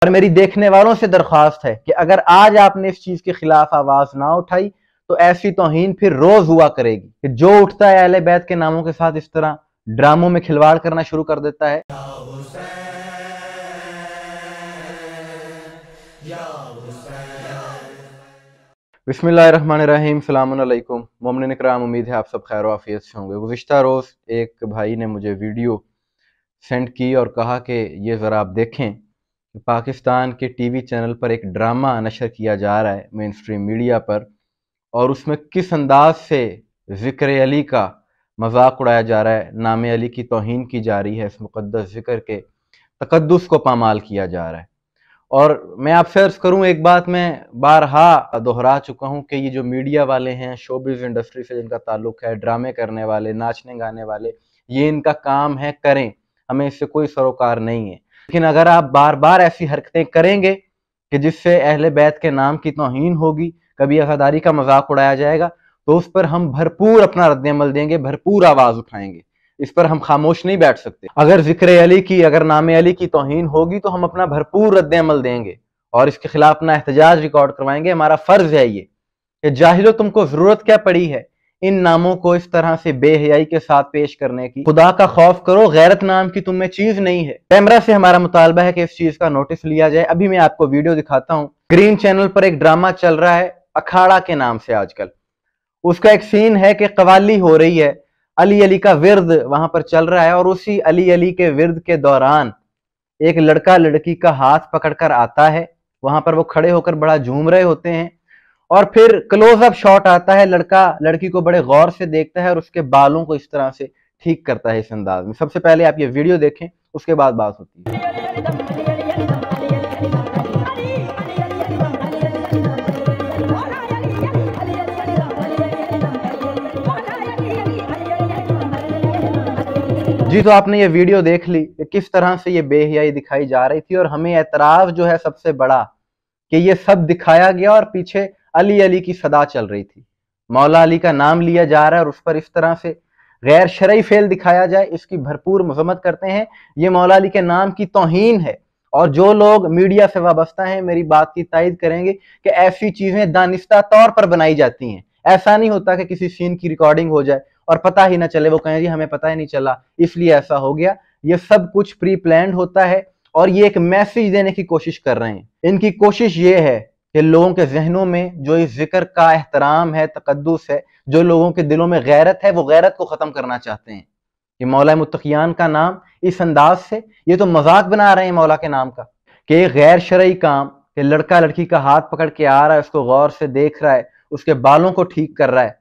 और मेरी देखने वालों से दरख्वास्त है कि अगर आज आपने इस चीज के खिलाफ आवाज ना उठाई तो ऐसी तौहीन फिर रोज हुआ करेगी कि जो उठता है अहले बैत के नामों के साथ इस तरह ड्रामों में खिलवाड़ करना शुरू कर देता है। बिस्मिल्लाहिर्रहमानिर्रहीम, सलामुन अलैकुम मोमिनीन इकराम। उम्मीद है आप सब खैर आफियत से होंगे। गुज़िश्ता रोज़ एक भाई ने मुझे वीडियो सेंड की और कहा कि ये ज़रा आप देखें कि पाकिस्तान के टीवी चैनल पर एक ड्रामा नशर किया जा रहा है मेन स्ट्रीम मीडिया पर, और उसमें किस अंदाज से ज़िक्र अली का मजाक उड़ाया जा रहा है, नाम अली की तौहीन की जा रही है, इस मुक़द्दस ज़िक्र के तक़द्दुस को पामाल किया जा रहा है। और मैं आपसे अर्ज़ करूं, एक बात मैं बारहा दोहरा चुका हूं कि ये जो मीडिया वाले हैं, शोबिज़ इंडस्ट्री से जिनका ताल्लुक है, ड्रामे करने वाले, नाचने गाने वाले, ये इनका काम है, करें, हमें इससे कोई सरोकार नहीं है। लेकिन अगर आप बार बार ऐसी हरकतें करेंगे कि जिससे अहले बैत के नाम की तौहीन होगी, कभी अज़ादारी का मजाक उड़ाया जाएगा, तो उस पर हम भरपूर अपना रद्द-ए-अमल देंगे, भरपूर आवाज़ उठाएंगे। इस पर हम खामोश नहीं बैठ सकते। अगर जिक्र अली की, अगर नाम अली की तौहीन होगी तो हम अपना भरपूर रद्द-ए-अमल देंगे और इसके खिलाफ अपना एहतजाज रिकॉर्ड करवाएंगे। हमारा फर्ज है ये कि जाहिलो, तुमको जरूरत क्या पड़ी है इन नामों को इस तरह से बेहयाई के साथ पेश करने की? खुदा का खौफ करो, गैरत नाम की तुम्हें चीज नहीं है। कैमरा से हमारा मुतालबा है कि इस चीज का नोटिस लिया जाए। अभी मैं आपको वीडियो दिखाता हूँ। ग्रीन चैनल पर एक ड्रामा चल रहा है अखाड़ा के नाम से आजकल। उसका एक सीन है कि कवाली हो रही है, अली अली का विर्द वहां पर चल रहा है, और उसी अली अली के विर्द के दौरान एक लड़का लड़की का हाथ पकड़कर आता है। वहां पर वो खड़े होकर बड़ा झूम रहे होते हैं और फिर क्लोजअप शॉट आता है, लड़का लड़की को बड़े गौर से देखता है और उसके बालों को इस तरह से ठीक करता है इस अंदाज में। सबसे पहले आप ये वीडियो देखें, उसके बाद बात होती है। जी, तो आपने ये वीडियो देख ली कि किस तरह से ये बेहयाई दिखाई जा रही थी, और हमें एतराज जो है सबसे बड़ा कि ये सब दिखाया गया और पीछे अली अली की सदा चल रही थी। मौला अली का नाम लिया जा रहा है और उस पर इस तरह से गैर शरई फेल दिखाया जाए, इसकी भरपूर मजम्मत करते हैं। ये मौला अली के नाम की तौहीन है। और जो लोग मीडिया से वाबस्ता हैं मेरी बात की तायद करेंगे कि ऐसी चीजें दानिस्ता तौर पर बनाई जाती हैं। ऐसा नहीं होता कि किसी सीन की रिकॉर्डिंग हो जाए और पता ही ना चले, वो कहें जी हमें पता ही नहीं चला इसलिए ऐसा हो गया। ये सब कुछ प्री प्लान्ड होता है और ये एक मैसेज देने की कोशिश कर रहे हैं। इनकी कोशिश ये है कि लोगों के जहनों में जो इस जिक्र का एहतराम है, तकद्दुस है, जो लोगों के दिलों में गैरत है, वो गैरत को खत्म करना चाहते हैं। कि मौला मुत्तकियान का नाम इस अंदाज से, ये तो मजाक बना रहे हैं मौला के नाम का, कि गैर शरई काम कि लड़का लड़की का हाथ पकड़ के आ रहा है, उसको गौर से देख रहा है, उसके बालों को ठीक कर रहा है।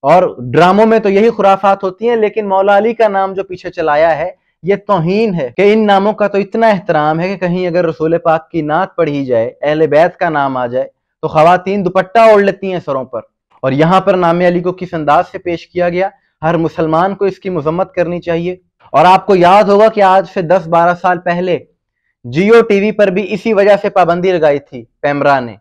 और ड्रामों में तो यही खुराफात होती हैं, लेकिन मौला अली का नाम जो पीछे चलाया है ये तौहीन है। कि इन नामों का तो इतना एहतराम है कि कहीं अगर रसूल पाक की नात पढ़ी जाए, अहले बैत का नाम आ जाए, तो खवातीन दुपट्टा ओढ़ लेती हैं सरों पर। और यहाँ पर नाम अली को किस अंदाज से पेश किया गया, हर मुसलमान को इसकी मजम्मत करनी चाहिए। और आपको याद होगा कि आज से 10-12 साल पहले जियो टीवी पर भी इसी वजह से पाबंदी लगाई थी पैमरा ने।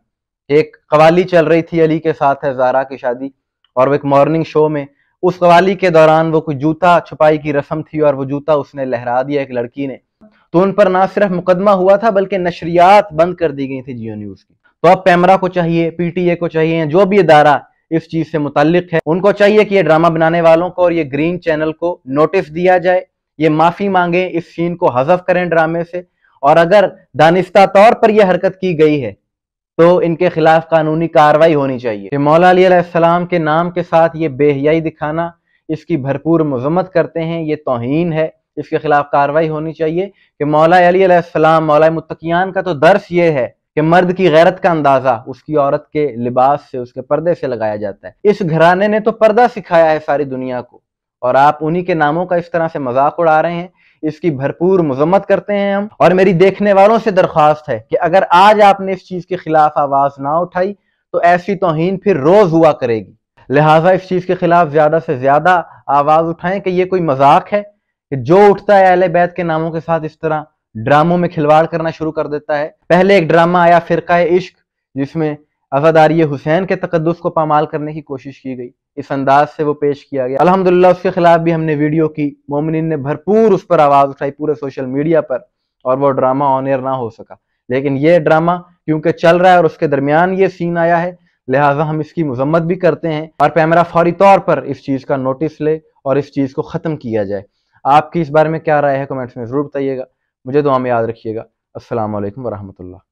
एक कवाली चल रही थी, अली के साथ है ज़ारा की शादी, और वो एक मॉर्निंग शो में उस कवाली के दौरान वो कोई जूता छुपाई की रस्म थी और वो जूता उसने लहरा दिया एक लड़की ने, तो उन पर ना सिर्फ मुकदमा हुआ था बल्कि नशरियात बंद कर दी गई थी जियो न्यूज की। तो अब पैमरा को चाहिए, पीटीए को चाहिए, जो भी इदारा इस चीज से मुताल्लिक है, उनको चाहिए कि ये ड्रामा बनाने वालों को और ये ग्रीन चैनल को नोटिस दिया जाए, ये माफी मांगे, इस सीन को हज़फ करें ड्रामे से। और अगर दानिस्ता तौर पर यह हरकत की गई है तो इनके खिलाफ कानूनी कार्रवाई होनी चाहिए। कि मौला अली अलैहिस्सलाम के नाम के साथ ये बेहयाई दिखाना, इसकी भरपूर मजम्मत करते हैं, ये तौहीन है, इसके खिलाफ कार्रवाई होनी चाहिए। कि मौला अली अलैहिस्सलाम, मौला मुत्तकियान का तो दर्स ये है कि मर्द की गैरत का अंदाजा उसकी औरत के लिबास से, उसके पर्दे से लगाया जाता है। इस घराने ने तो पर्दा सिखाया है सारी दुनिया को, और आप उन्हीं के नामों का इस तरह से मजाक उड़ा रहे हैं। इसकी भरपूर मजम्मत करते हैं हम। और मेरी देखने वालों से दरख्वास्त है कि अगर आज आपने इस चीज के खिलाफ आवाज ना उठाई तो ऐसी तौहीन फिर रोज हुआ करेगी। लिहाजा इस चीज के खिलाफ ज्यादा से ज्यादा आवाज उठाएं कि ये कोई मजाक है कि जो उठता है अहले बैत के नामों के साथ इस तरह ड्रामों में खिलवाड़ करना शुरू कर देता है। पहले एक ड्रामा आया फिरका इश्क, जिसमें अज़ादारी हुसैन के तकद्दुस को पामाल करने की कोशिश की गई, इस अंदाज से वो पेश किया गया। अल्हम्दुलिल्लाह उसके खिलाफ भी हमने वीडियो की, मोमिनीन ने भरपूर उस पर आवाज उठाई पूरे सोशल मीडिया पर, और वो ड्रामा ऑन एयर ना हो सका। लेकिन ये ड्रामा क्योंकि चल रहा है और उसके दरमियान ये सीन आया है, लिहाजा हम इसकी मजम्मत भी करते हैं और पैमरा फौरी तौर पर इस चीज का नोटिस ले और इस चीज को खत्म किया जाए। आपकी इस बारे में क्या राय है, कमेंट्स में जरूर बताइएगा। मुझे दुआ में याद रखिएगा। अस्सलाम वालेकुम वरहमतुल्लाह।